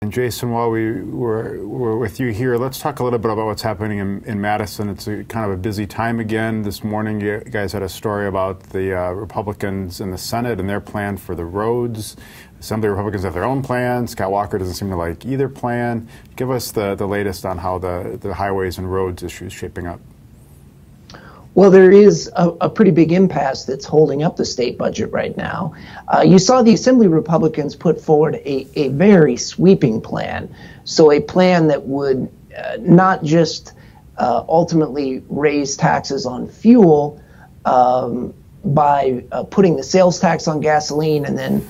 And Jason, while we're with you here, let's talk a little bit about what's happening in Madison. It's kind of a busy time again. This morning, you guys had a story about the Republicans in the Senate and their plan for the roads. Some of the Republicans have their own plans. Scott Walker doesn't seem to like either plan. Give us the latest on how the highways and roads issue is shaping up. Well, there is a pretty big impasse that's holding up the state budget right now. You saw the Assembly Republicans put forward a very sweeping plan. So a plan that would not just ultimately raise taxes on fuel by putting the sales tax on gasoline and then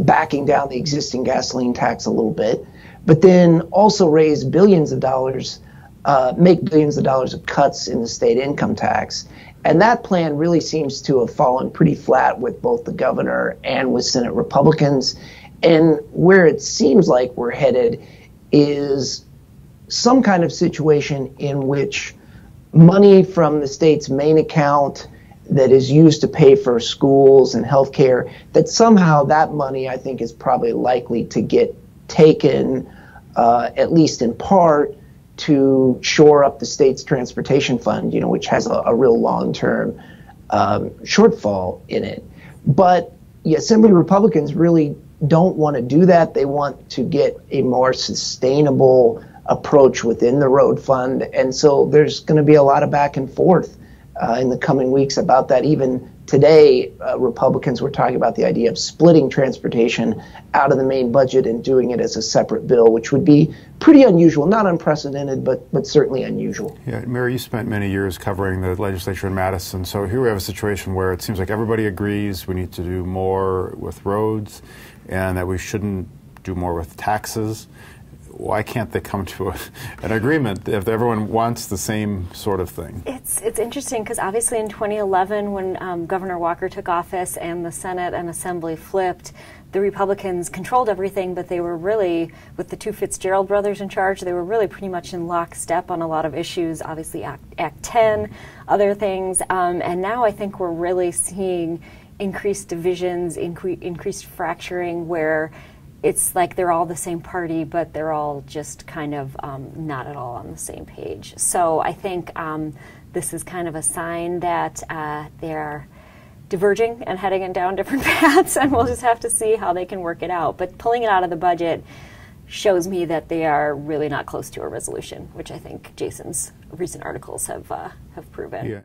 backing down the existing gasoline tax a little bit, but then also raise billions of dollars, make billions of dollars of cuts in the state income tax. And that plan really seems to have fallen pretty flat with both the governor and with Senate Republicans. And where it seems like we're headed is some kind of situation in which money from the state's main account that is used to pay for schools and health care, that somehow that money, I think, is probably likely to get taken, at least in part, to shore up the state's transportation fund, which has a real long-term shortfall in it. But the Assembly Republicans really don't want to do that. They want to get a more sustainable approach within the road fund. And so there's going to be a lot of back and forth in the coming weeks about that. Even today, Republicans were talking about the idea of splitting transportation out of the main budget and doing it as a separate bill, which would be pretty unusual, not unprecedented, but certainly unusual. Yeah, Mary, you spent many years covering the legislature in Madison. So here we have a situation where it seems like everybody agrees we need to do more with roads and that we shouldn't do more with taxes. Why can't they come to an agreement if everyone wants the same sort of thing? It's interesting because obviously in 2011 when Governor Walker took office and the Senate and Assembly flipped, the Republicans controlled everything, but they were really, with the two Fitzgerald brothers in charge, they were really pretty much in lockstep on a lot of issues, obviously Act 10, other things, and now I think we're really seeing increased divisions, increased fracturing where it's like they're all the same party, but they're all just kind of not at all on the same page. So I think this is kind of a sign that they're diverging and heading in down different paths, and we'll just have to see how they can work it out. But pulling it out of the budget shows me that they are really not close to a resolution, which I think Jason's recent articles have proven. Yeah.